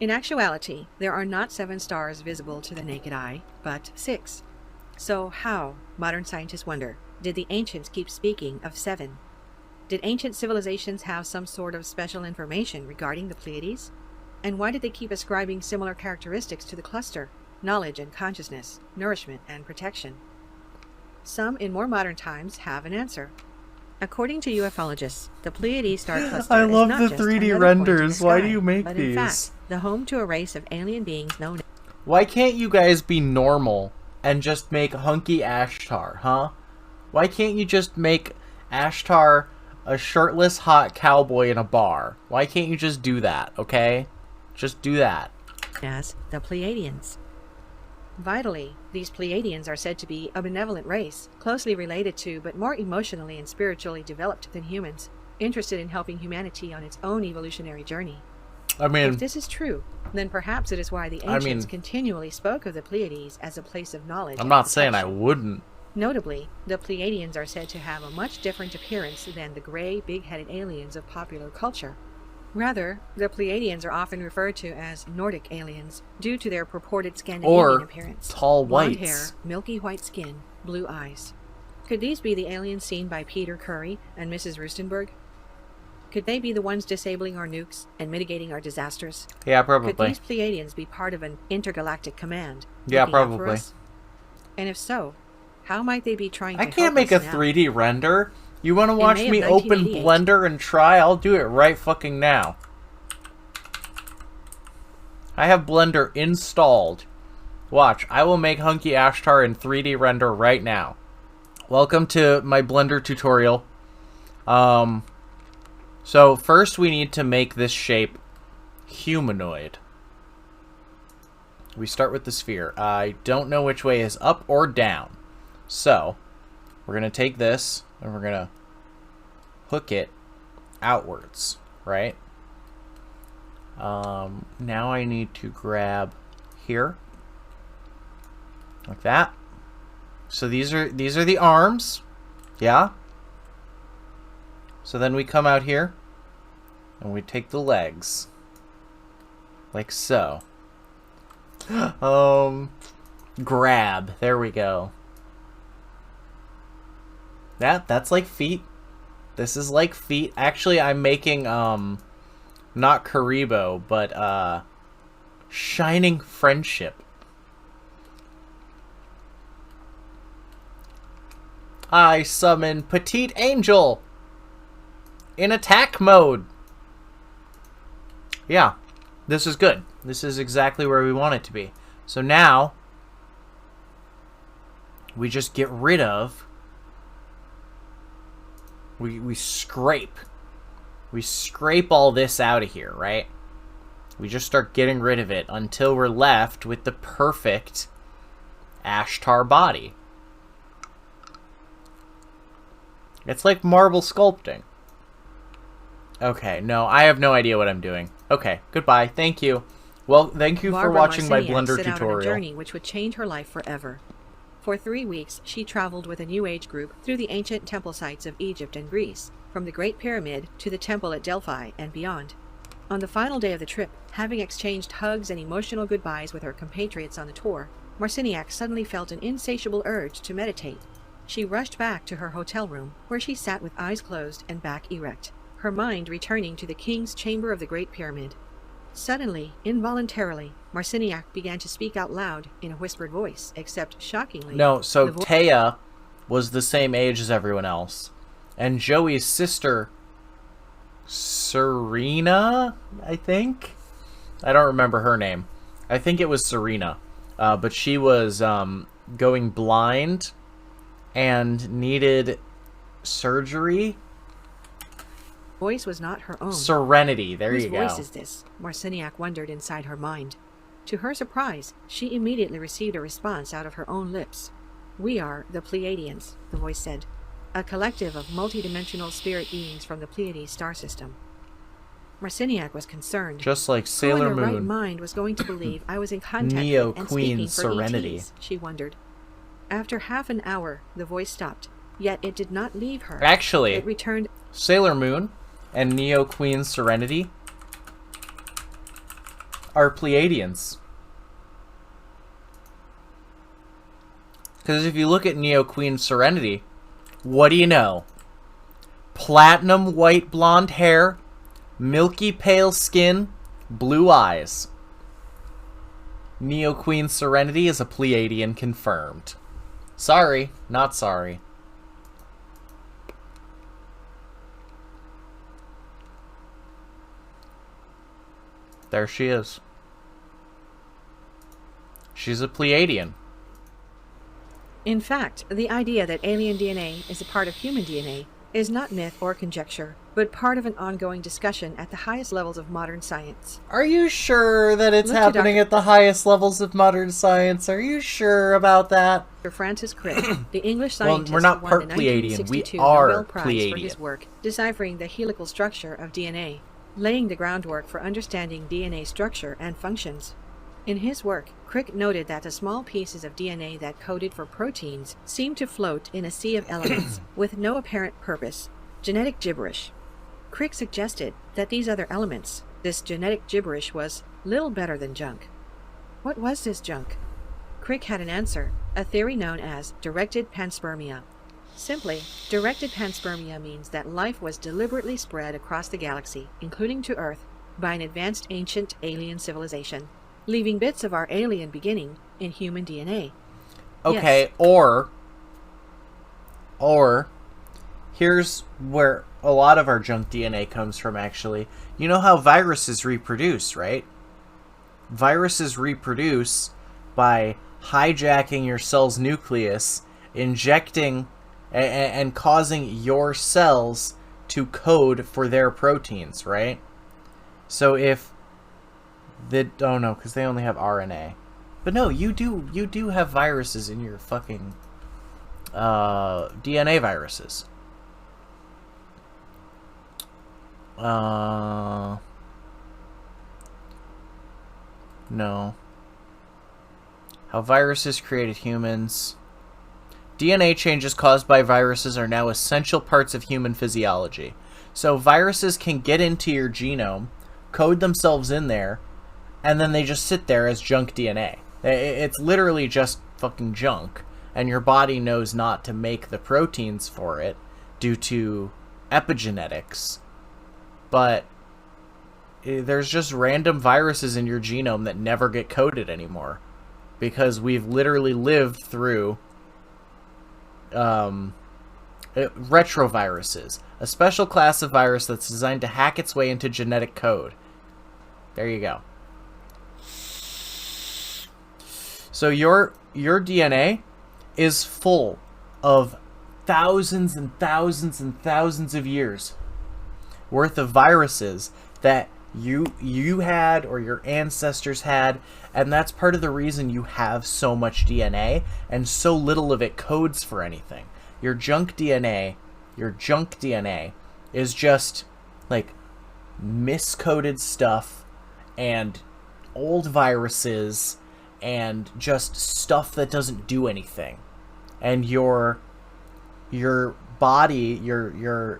In actuality, there are not 7 stars visible to the naked eye, but 6. So how, modern scientists wonder, did the ancients keep speaking of 7? Did ancient civilizations have some sort of special information regarding the Pleiades? And why did they keep ascribing similar characteristics to the cluster? Knowledge and consciousness, nourishment and protection. Some in more modern times have an answer. According to ufologists, the Pleiades star cluster I love is not the just 3D another renders. point Why in the do sky, you make but these? in fact, the home to a race of alien beings known as... Why can't you guys be normal and just make hunky Ashtar, huh? Why can't you just make Ashtar a shirtless hot cowboy in a bar? Why can't you just do that, okay? Just do that. as the Pleiadians. Vitally, these Pleiadians are said to be a benevolent race, closely related to but more emotionally and spiritually developed than humans, interested in helping humanity on its own evolutionary journey. I mean, If this is true, then perhaps it is why the ancients continually spoke of the Pleiades as a place of knowledge. I'm not saying I wouldn't. Notably, the Pleiadians are said to have a much different appearance than the gray, big-headed aliens of popular culture. Rather, the Pleiadians are often referred to as Nordic aliens due to their purported Scandinavian appearance. Tall Blonde whites. hair, milky white skin, blue eyes. Could these be the aliens seen by Peter Curry and Mrs. Rustenberg? Could they be the ones disabling our nukes and mitigating our disasters? Yeah, Could probably. these Pleiadians be part of an intergalactic command? Yeah, looking out for probably. us? And if so, how might they be trying to I help can't make a us now? 3D render. You want to watch May of me open 1988. Blender and try? I'll do it right fucking now. I have Blender installed. Watch, I will make Hunky Ashtar in 3D render right now. Welcome to my Blender tutorial. So first we need to make this shape humanoid. We start with the sphere. I don't know which way is up or down. So, we're going to take this and we're going to hook it outwards, right? Now I need to grab here, like that. So these are the arms, yeah. So then we come out here and we take the legs, like so. Grab. There we go. That's like feet. This is like feet. Actually, I'm making not Karibo, but Shining Friendship. I summon Petite Angel in attack mode. Yeah, this is good. This is exactly where we want it to be. So now we just get rid of. We scrape. We scrape all this out of here, right? We just start getting rid of it until we're left with the perfect Ashtar body. It's like marble sculpting. Okay, no, I have no idea what I'm doing. Okay, goodbye. Thank you. Well, thank you for Barbara watching my Marciniak Blender set out on a tutorial. journey which would change her life forever. For 3 weeks, she traveled with a New Age group through the ancient temple sites of Egypt and Greece, from the Great Pyramid to the temple at Delphi and beyond. On the final day of the trip, having exchanged hugs and emotional goodbyes with her compatriots on the tour, Marciniak suddenly felt an insatiable urge to meditate. She rushed back to her hotel room, where she sat with eyes closed and back erect, her mind returning to the king's chamber of the Great Pyramid. Suddenly, involuntarily, Marciniak began to speak out loud in a whispered voice, except shockingly... No, so Taya was the same age as everyone else. And Joey's sister, Serena, I think? I don't remember her name. I think it was Serena. But she was going blind and needed surgery. Voice was not her own. Serenity, there you go. Whose voice is this? Marciniak wondered inside her mind. To her surprise, she immediately received a response out of her own lips. "We are the Pleiadians," the voice said. "A collective of multidimensional spirit beings from the Pleiades star system." Marciniak was concerned. Just like Sailor Who in their right Moon. mind was going to believe I was in contact Neo with and Queen speaking for Serenity. ETs, she wondered. After half an hour, the voice stopped, yet it did not leave her. Actually, It returned. Sailor Moon and Neo Queen Serenity are Pleiadians. Because if you look at Neo Queen Serenity, what do you know? Platinum white blonde hair, milky pale skin, blue eyes. Neo Queen Serenity is a Pleiadian confirmed. Sorry, not sorry. There she is. She's a Pleiadian. In fact, the idea that alien DNA is a part of human DNA is not myth or conjecture, but part of an ongoing discussion at the highest levels of modern science. Are you sure that it's happening at the highest levels of modern science? Are you sure about that? Sir Francis Crick, the English scientist we're not who part won the Pleiadian. We 1962 are Nobel Prize Pleiadian. for his work deciphering the helical structure of DNA, laying the groundwork for understanding DNA structure and functions. In his work, Crick noted that the small pieces of DNA that coded for proteins seemed to float in a sea of elements with no apparent purpose, genetic gibberish. Crick suggested that these other elements, this genetic gibberish, was little better than junk. What was this junk? Crick had an answer, a theory known as directed panspermia. Simply, directed panspermia means that life was deliberately spread across the galaxy, including to Earth, by an advanced ancient alien civilization, leaving bits of our alien beginning in human DNA. Okay, yes. Or here's where a lot of our junk DNA comes from, actually. You know how viruses reproduce, right? Viruses reproduce by hijacking your cell's nucleus, injecting and causing your cells to code for their proteins, right? So if oh no, because they only have RNA. But no, you do have viruses in your fucking DNA viruses. No. How viruses created humans. DNA changes caused by viruses are now essential parts of human physiology. So viruses can get into your genome, code themselves in there, and then they just sit there as junk DNA. It's literally just fucking junk, and your body knows not to make the proteins for it due to epigenetics. But there's just random viruses in your genome that never get coded anymore, because we've literally lived through retroviruses, a special class of virus that's designed to hack its way into genetic code. There you go. So your DNA is full of thousands and thousands and thousands of years worth of viruses that you had or your ancestors had, and that's part of the reason you have so much DNA and so little of it codes for anything. Your junk DNA is just like miscoded stuff and old viruses and just stuff that doesn't do anything. And your body, your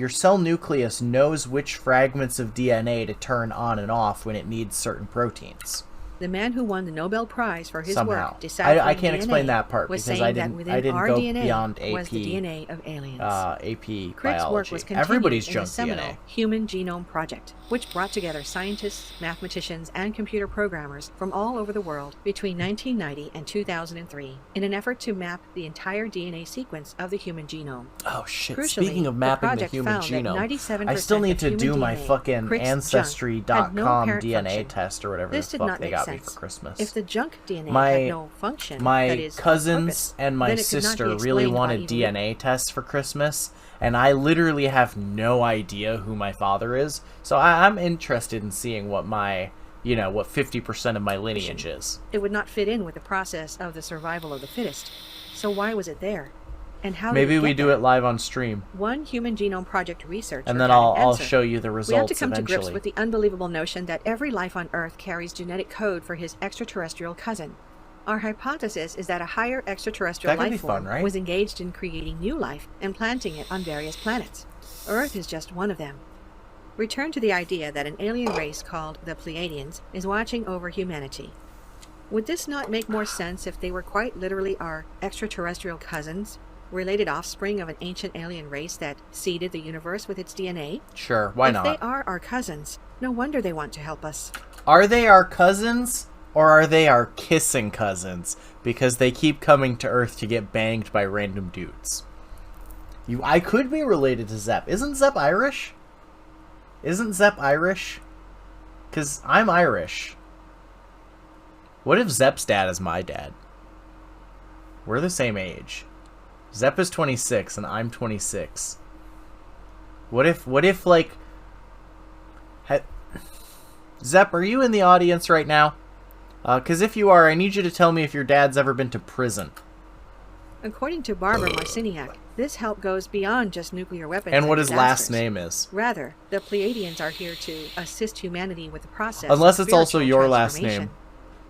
cell nucleus knows which fragments of DNA to turn on and off when it needs certain proteins. The man who won the Nobel Prize for his Somehow. work deciphering I can't DNA explain that part was because saying I that didn't within our go DNA beyond AP. was the DNA of aliens. AP Crick's biology. work was continued Everybody's in junk the seminal DNA. Human Genome Project, which brought together scientists, mathematicians, and computer programmers from all over the world between 1990 and 2003 in an effort to map the entire DNA sequence of the human genome. Oh shit! Crucially, Speaking of mapping the project human found that genome, 97% I still need of to human do my DNA, fucking Crick's Ancestry.com junk, had no apparent DNA function. test or whatever This the did fuck not they make got me sense. for Christmas. If the junk DNA My- had no function, My that is, no cousins purpose, and my then it could not be sister really explained by wanted evolution. DNA tests for Christmas, and I literally have no idea who my father is. So I'm interested in seeing what my, what 50% of my lineage is. It would not fit in with the process of the survival of the fittest. So why was it there? And how Maybe did we get do there? it live on stream, One Human Genome Project researcher and then had an I'll answer. show you the results We have to come eventually. to grips with the unbelievable notion that every life on Earth carries genetic code for his extraterrestrial cousin. Our hypothesis is that a higher extraterrestrial That could be life form fun, right? was engaged in creating new life and planting it on various planets. Earth is just one of them. Return to the idea that an alien race called the Pleiadians is watching over humanity. Would this not make more sense if they were quite literally our extraterrestrial cousins, related offspring of an ancient alien race that seeded the universe with its DNA? Sure, why not? If they are our cousins, no wonder they want to help us. Are they our cousins, or are they our kissing cousins? Because they keep coming to Earth to get banged by random dudes. I could be related to Zep. Isn't Zep Irish? Isn't Zep Irish? Because I'm Irish. What if Zep's dad is my dad? We're the same age. Zep is 26 and I'm 26. What if like... Zep, are you in the audience right now? Because if you are, I need you to tell me if your dad's ever been to prison. According to Barbara Marciniak, this help goes beyond just nuclear weapons and what his disasters. last name is. Rather, the Pleiadians are here to assist humanity with the process. Unless of it's also spiritual your last transformation. name.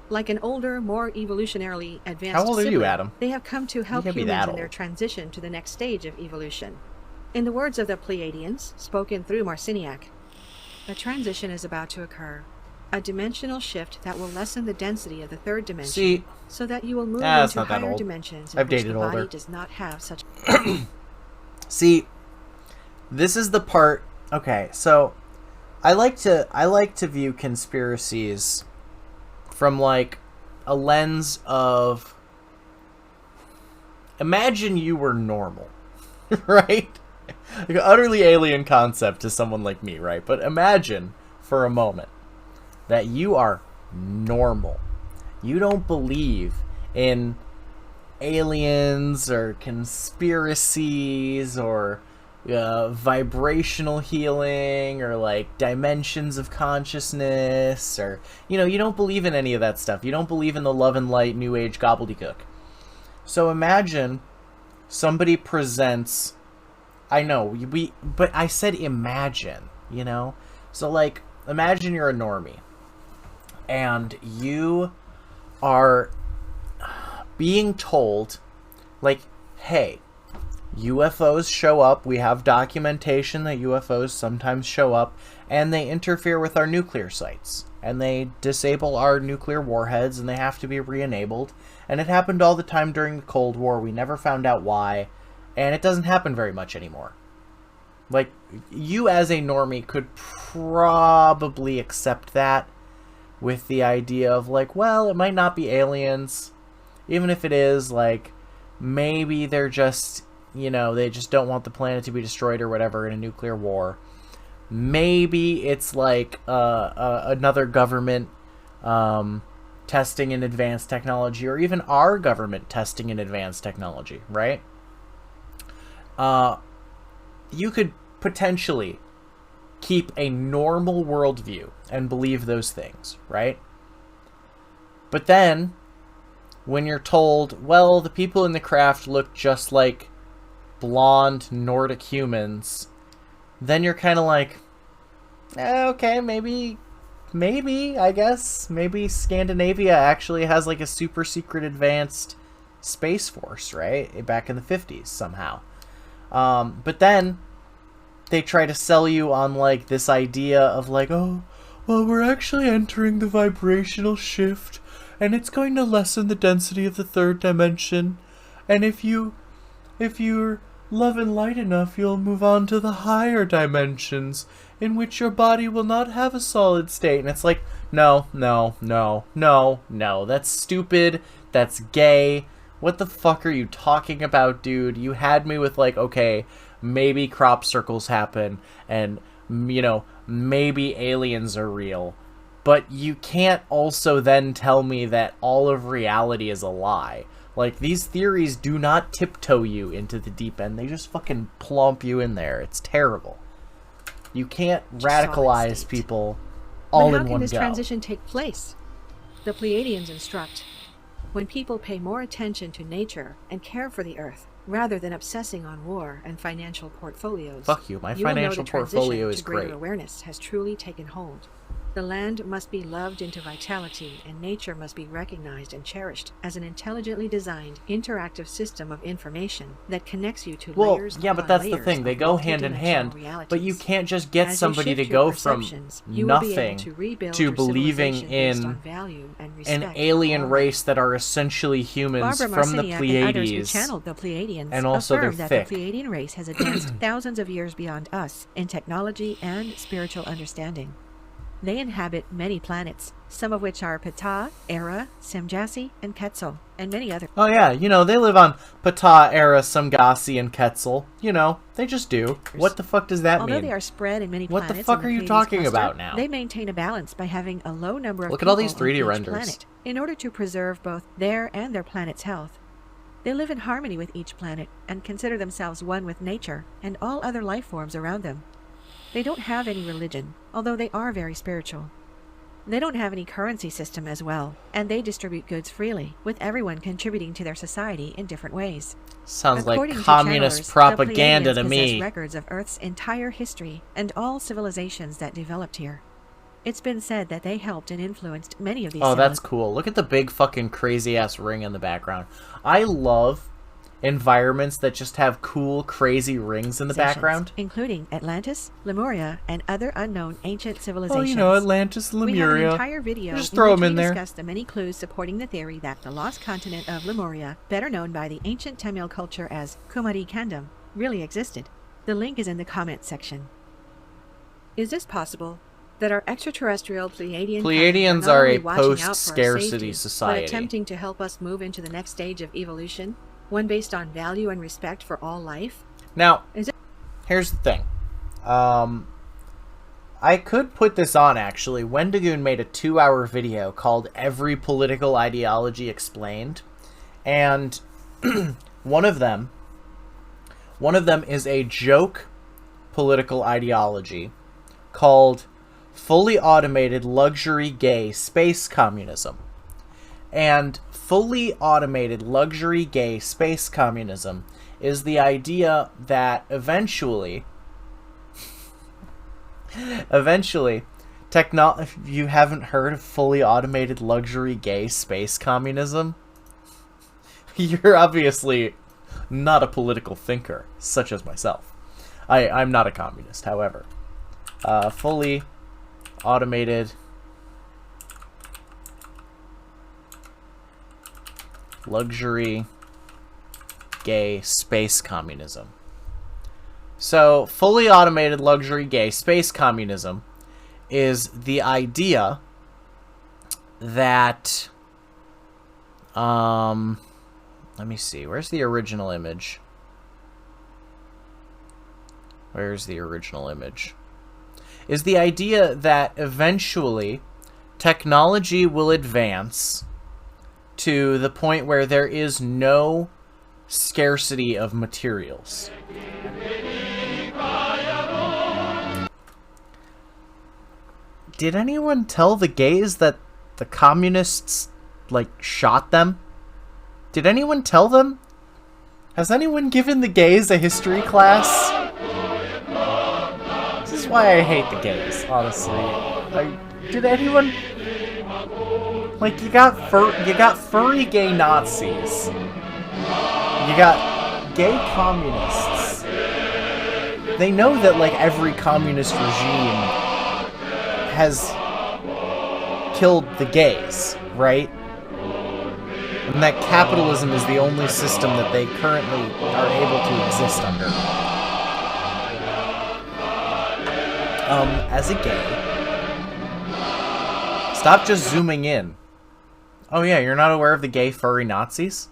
Like an older, more evolutionarily advanced How old are you, sibling, Adam? they have come to help can't be humans that in their old. transition to the next stage of evolution. In the words of the Pleiadians, spoken through Marciniak, a transition is about to occur. A dimensional shift that will lessen the density of the third dimension, See, so that you will move it's into not that higher old. dimensions in I've which dated the body older. does not have such... See, this is the part. Okay, so I like to view conspiracies from like a lens of imagine you were normal, right? Like an utterly alien concept to someone like me, right? But imagine for a moment that you are normal. You don't believe in aliens or conspiracies or vibrational healing or like dimensions of consciousness, or you don't believe in any of that stuff. You don't believe in the love and light new age gobbledygook. So imagine somebody presents, I know but I said imagine, so like imagine you're a normie and you are being told, like, hey, UFOs show up, we have documentation that UFOs sometimes show up, and they interfere with our nuclear sites, and they disable our nuclear warheads, and they have to be re-enabled, and it happened all the time during the Cold War, we never found out why, and it doesn't happen very much anymore. Like, you as a normie could probably accept that, with the idea of, like, well, it might not be aliens. Even if it is, like, maybe they're just, they just don't want the planet to be destroyed or whatever in a nuclear war. Maybe it's, like, another government testing an advanced technology, or even our government testing an advanced technology, right? You could potentially keep a normal worldview and believe those things, right? But then, when you're told, well, the people in the craft look just like blonde Nordic humans, then you're kind of like, okay, maybe, I guess, maybe Scandinavia actually has like a super secret advanced space force, right? Back in the 50s somehow. But then they try to sell you on like this idea of like, oh, well, we're actually entering the vibrational shift, and it's going to lessen the density of the third dimension, and if you're love and light enough, you'll move on to the higher dimensions, in which your body will not have a solid state. And it's like, no, that's stupid, that's gay, what the fuck are you talking about, dude? You had me with like, okay, maybe crop circles happen, and, maybe aliens are real. But you can't also then tell me that all of reality is a lie. Like, these theories do not tiptoe you into the deep end. They just fucking plump you in there. It's terrible. You can't radicalize people all in one go. But how can this transition take place? The Pleiadians instruct, when people pay more attention to nature and care for the earth, rather than obsessing on war and financial portfolios. Fuck you. My you will know financial the portfolio transition is to greater great. Awareness has truly taken hold. The land must be loved into vitality, and nature must be recognized and cherished as an intelligently designed, interactive system of information that connects you to layers yeah, but upon that's the layers thing. They of go hand in hand, multidimensional but you realities. can't just get As you somebody to shift your go from perceptions, you will be able nothing to rebuild to your believing civilization based on in value and an respect alien for all race that are essentially humans Barbara from the Marciniak and others who Pleiades. channeled the Pleiadians And also they're affirm that thick. the Pleiadian race has advanced thousands of years beyond us in technology and spiritual understanding. They inhabit many planets, some of which are Ptah, Era, Semjasi, and Quetzal, and many others. Oh yeah, you know, they live on Ptah, Era, Samgasi, and Quetzal. You know, they just do. What the fuck does that Although mean? they are spread in many What planets, the fuck in are you Pleiades talking cluster, about now? They maintain a balance by having a low number of Look at all people these 3D on each renders. planet in order to preserve both their and their planet's health. They live in harmony with each planet and consider themselves one with nature and all other life forms around them. They don't have any religion, although they are very spiritual. They don't have any currency system as well, and they distribute goods freely, with everyone contributing to their society in different ways. Sounds According like to communist channelers, propaganda the to Pleiadians me. possess records of Earth's entire history and all civilizations that developed here. It's been said that they helped and influenced many of these Oh, that's cool. Look at the big fucking crazy ass ring in the background. I love environments that just have cool, crazy rings in the background. including Atlantis, Lemuria, and other unknown ancient civilizations. Oh, you know, Atlantis, We have an Lemuria. entire video Just throw in which 'em in we there. discuss the many clues supporting the theory that the lost continent of Lemuria, better known by the ancient Tamil culture as Kumari Kandam, really existed. The link is in the comments section. Is this possible? That our extraterrestrial Pleiadians are a post-scarcity society. but attempting to help us move into the next stage of evolution, one based on value and respect for all life? Now, Is it- here's the thing. I could put this on, actually. Wendigoon made a 2-hour video called Every Political Ideology Explained. And one of them is a joke political ideology called Fully Automated Luxury Gay Space Communism. And fully automated luxury gay space communism is the idea that eventually, you haven't heard of fully automated luxury gay space communism? You're obviously not a political thinker, such as myself. I'm not a communist, however. Fully automated luxury gay space communism. So, fully automated luxury gay space communism is the idea that let me see, where's the original image? Where's the original image? Is the idea that eventually technology will advance to the point where there is no scarcity of materials. Did anyone tell the gays that the communists, like, shot them? Did anyone tell them? Has anyone given the gays a history class? This is why I hate the gays, honestly. Did anyone... Like, you got furry gay Nazis. You got gay communists. They know that, like, every communist regime has killed the gays, right? And that capitalism is the only system that they currently are able to exist under. As a gay... Stop just zooming in. Oh yeah, you're not aware of the gay furry Nazis?